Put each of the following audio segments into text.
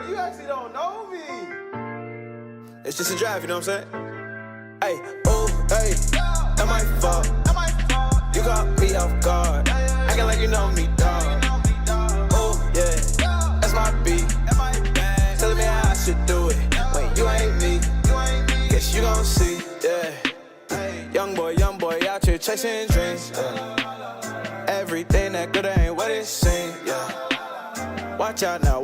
But you actually don't know me. It's just a drive, you know what I'm saying? Hey, oh, hey, that my fault. You caught me off guard. Acting like you know me, dog. Oh, yeah, that's my beat. Telling me how I should do it. When you ain't me, guess you gon' see, yeah. Young boy out here chasing dreams, yeah. Everything that good ain't what it seems, yeah. Watch out now,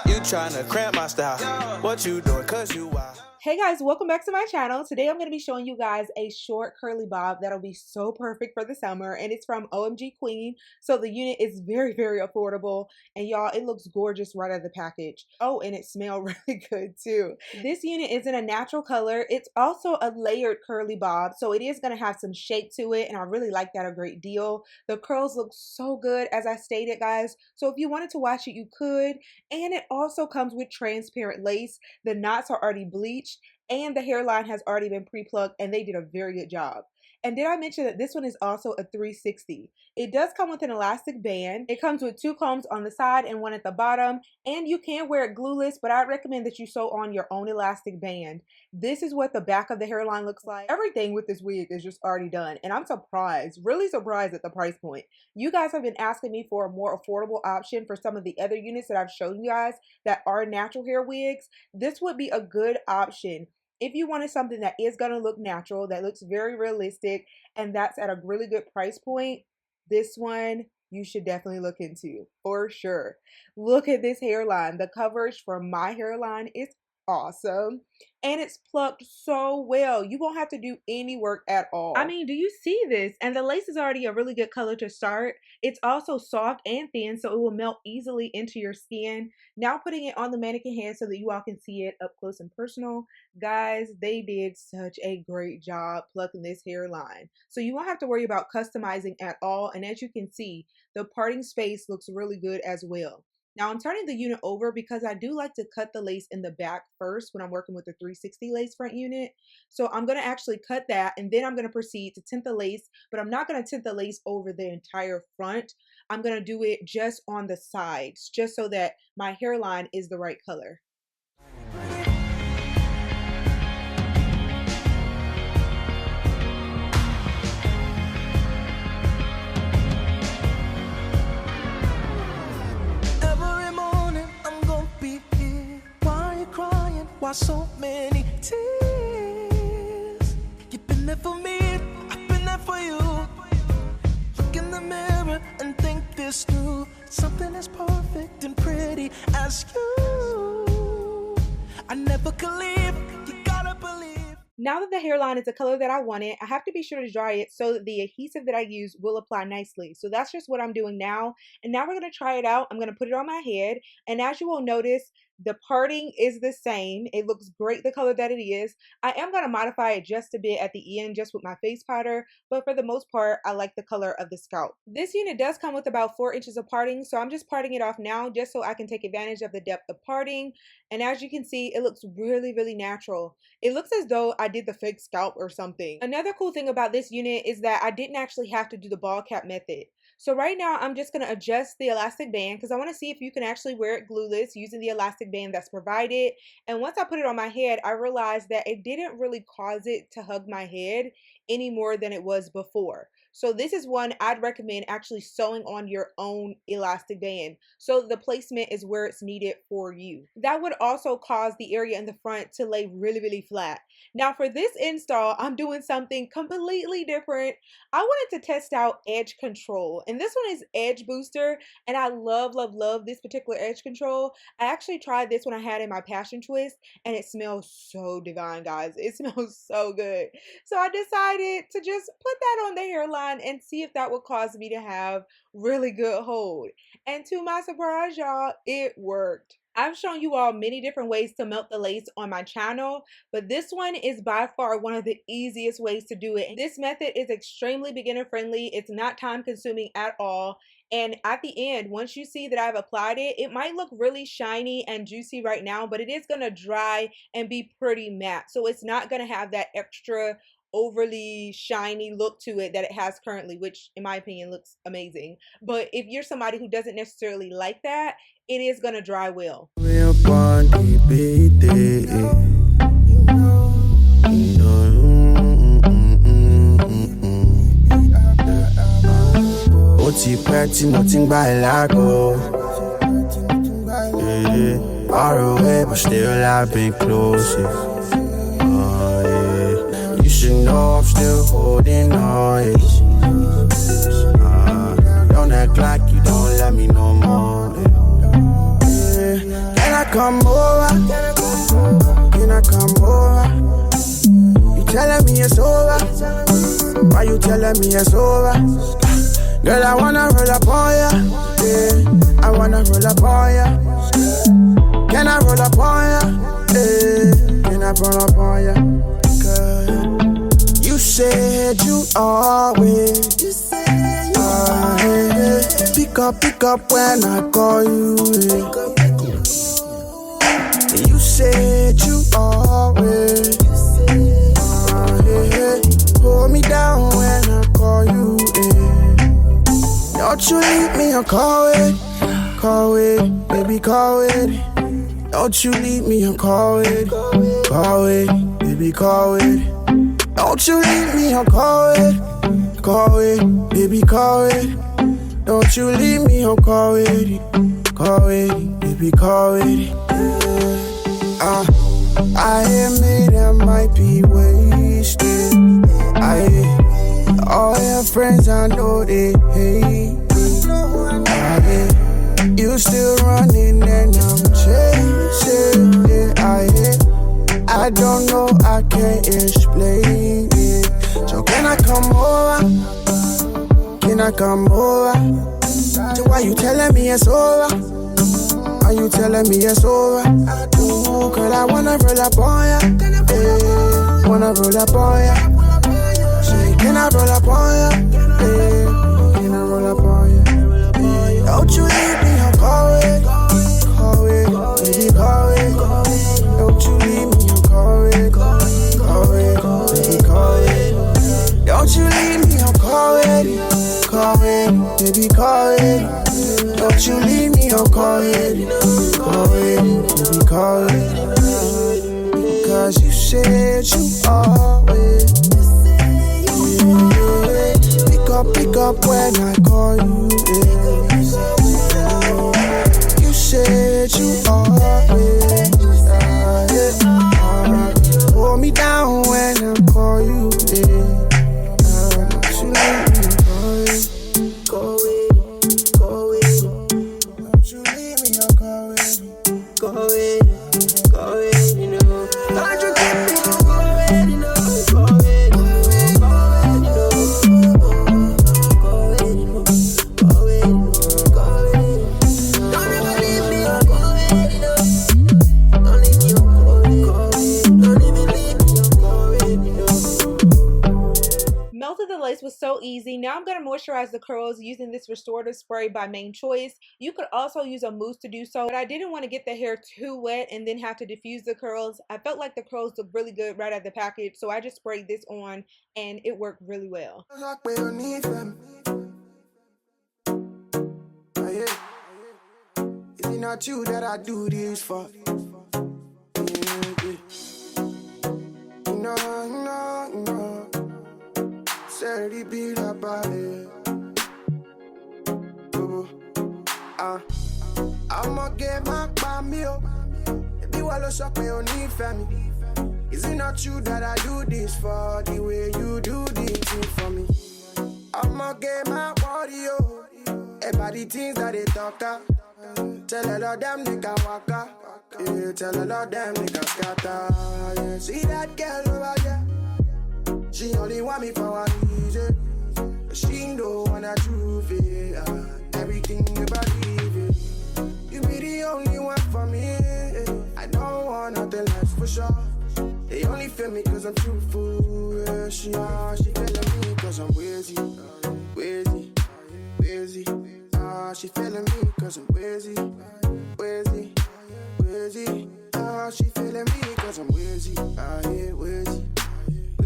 you tryna cramp my style. What you doing, cause you wild. Hey guys, welcome back to my channel. Today I'm going to be showing you guys a short curly bob that'll be so perfect for the summer, and it's from OMGQueen. So the unit is very, very affordable, and y'all, it looks gorgeous right out of the package. Oh, and it smells really good too. This unit is in a natural color. It's also a layered curly bob, so it is going to have some shape to it, and I really like that a great deal. The curls look so good, as I stated, guys. So if you wanted to watch it, you could. And it also comes with transparent lace. The knots are already bleached, and the hairline has already been pre-plucked, and they did a very good job. And did I mention that this one is also a 360? It does come with an elastic band. It comes with 2 combs on the side and 1 at the bottom, and you can wear it glueless, but I recommend that you sew on your own elastic band. This is what the back of the hairline looks like. Everything with this wig is just already done, and I'm surprised, really surprised at the price point. You guys have been asking me for a more affordable option for some of the other units that I've shown you guys that are natural hair wigs. This would be a good option if you wanted something that is going to look natural, that looks very realistic, and that's at a really good price point. This one you should definitely look into for sure. Look at this hairline. The coverage for my hairline is awesome, and it's plucked so well. You won't have to do any work at all. I mean, do you see this? And the lace is already a really good color to start. It's also soft and thin, so it will melt easily into your skin. Now putting it on the mannequin head so that you all can see it up close and personal. Guys, they did such a great job plucking this hairline, so you won't have to worry about customizing at all. And as you can see, the parting space looks really good as well. Now I'm turning the unit over because I do like to cut the lace in the back first when I'm working with the 360 lace front unit. So I'm going to actually cut that, and then I'm going to proceed to tint the lace, but I'm not going to tint the lace over the entire front. I'm going to do it just on the sides, just so that my hairline is the right color. Why so many tears? You've been there for me, I've been there for you. Look in the mirror and think this through. Something as perfect and pretty as you, I never could leave, you gotta believe. Now that the hairline is the color that I wanted, I have to be sure to dry it so that the adhesive that I use will apply nicely. So that's just what I'm doing now. And now we're going to try it out. I'm going to put it on my head. And as you will notice, the parting is the same. It looks great the color that it is. I am going to modify it just a bit at the end just with my face powder, but for the most part, I like the color of the scalp. This unit does come with about 4 inches of parting, so I'm just parting it off now just so I can take advantage of the depth of parting. And as you can see, it looks really, really natural. It looks as though I did the fake scalp or something. Another cool thing about this unit is that I didn't actually have to do the ball cap method. So right now I'm just going to adjust the elastic band because I want to see if you can actually wear it glueless using the elastic band that's provided. And once I put it on my head, I realized that it didn't really cause it to hug my head any more than it was before. So this is one I'd recommend actually sewing on your own elastic band, so the placement is where it's needed for you. That would also cause the area in the front to lay really, really flat. Now for this install, I'm doing something completely different. I wanted to test out edge control, and this one is edge booster, and I love, love, love this particular edge control. I actually tried this when I had in my passion twist, and it smells so divine, guys. It smells so good. So I decided to just put that on the hairline and see if that would cause me to have really good hold. And to my surprise, y'all, it worked. I've shown you all many different ways to melt the lace on my channel, but this one is by far one of the easiest ways to do it. This method is extremely beginner friendly. It's not time consuming at all. And at the end, once you see that I've applied it, it might look really shiny and juicy right now, but it is going to dry and be pretty matte. So it's not going to have that extra overly shiny look to it that it has currently, which in my opinion looks amazing. But if you're somebody who doesn't necessarily like that, it is going to dry well. Far away, but still I've been close. You should know I'm still holding on. Don't act like you don't let me no more. Can I come over? Can I come over? You telling me it's over? Why you telling me it's over? Girl, I wanna roll up on ya. Yeah, I wanna roll up on ya. Can I roll up on ya? Yeah, can I roll up on ya? Cause you said you always pick up when I call you. You said you always hold me down when I call you. Don't you leave me or call it, baby, call it. Don't you leave me or call it, baby, call it. Don't you leave me or call it, baby, call it. Don't you leave me or call it, baby, call it. I admit I might be wasted. All your friends, I know they hate me. You still running and I'm chasing. I don't know, I can't explain it. So can I come over? Can I come over? So why you telling me it's over? Are you telling me it's over? Ooh, girl, I wanna roll up on ya. Yeah, wanna roll up on ya. Say, can I roll up on ya? Yeah, can I roll up on ya? Don't you leave me or call it, baby, call it. Don't you leave me or call it, baby, call it. Don't you leave me or call it, baby, call it. Don't you leave me or call it, baby, call it. Cause you said you always pick up when I call you. You said you always hold me down when I call you. Don't you leave me or call it, don't you leave me or call it, you know. Don't you keep me or call it, you know. Melted the lace was so easy. Now I'm going to moisturize the curls using this restorative spray by Main Choice. You could also use a mousse to do so, but I didn't want to get the hair too wet and then have to diffuse the curls. I felt like the curls looked really good right out of the package, so I just sprayed this on and it worked really well. Is it not you that I do this for? No. Saturday beat up by it. I'ma get my meal. Baby, while I suck me on need family. Is it not you that I do this for? The way you do this thing for me. I'ma get my body, about the things that they talk about. Tell a lot of them they can walk out. Yeah, tell a lot of them they can scatter. Yeah, see that girl over there? She only want me for one reason. She don't wanna truth it. Everything you believe it. You be the only one for me. I don't want nothing less for sure. They only feel me cause I'm truthful. Yeah, she feeling me cause I'm wheezy. She feeling me cause I'm wheezy. She feeling me cause I'm wheezy.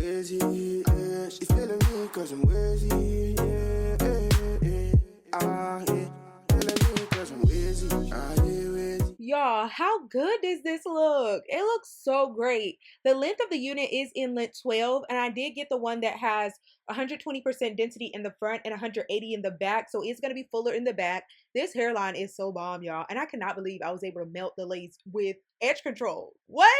Wheezy, yeah. She feeling me cause I'm wheezy, yeah, yeah, yeah. Ah, yeah. Feeling me cause I'm wheezy, ah, yeah, wheezy. Y'all, how good does this look? It looks so great. The length of the unit is in length 12, and I did get the one that has 120% density in the front and 180 in the back, so it's going to be fuller in the back. This hairline is so bomb, y'all, and I cannot believe I was able to melt the lace with edge control. What?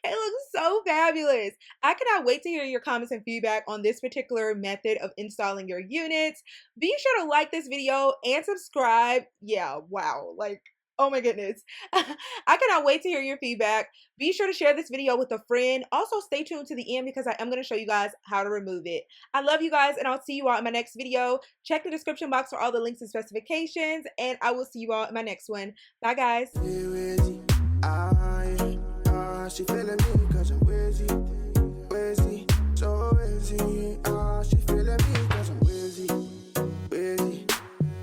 It looks so fabulous. I cannot wait to hear your comments and feedback on this particular method of installing your units. Be sure to like this video and subscribe. Yeah, wow, like, oh my goodness. I cannot wait to hear your feedback. Be sure to share this video with a friend. Also, stay tuned to the end because I am going to show you guys how to remove it. I love you guys, and I'll see you all in my next video. Check the description box for all the links and specifications, and I will see you all in my next one. Bye, guys. She feeling me cause I'm wheezy, wheezy, so wheezy. She feeling me cause I'm wheezy, wheezy,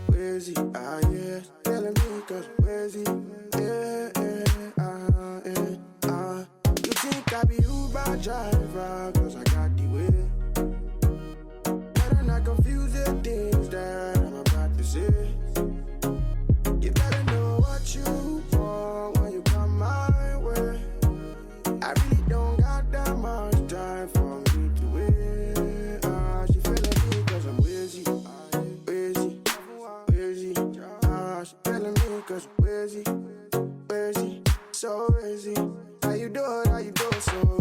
wheezy. Yeah, feeling me cause I'm wheezy, yeah, yeah, yeah. You think I be Uber driver cause I got the way. Better not confuse the things that I'm about to say. You better know what you want when you come my way. I really don't got that much time for me to wait. She feeling me cause I'm wheezy, wheezy, wheezy. She feeling me cause I'm wheezy, wheezy, so wheezy. How you do it so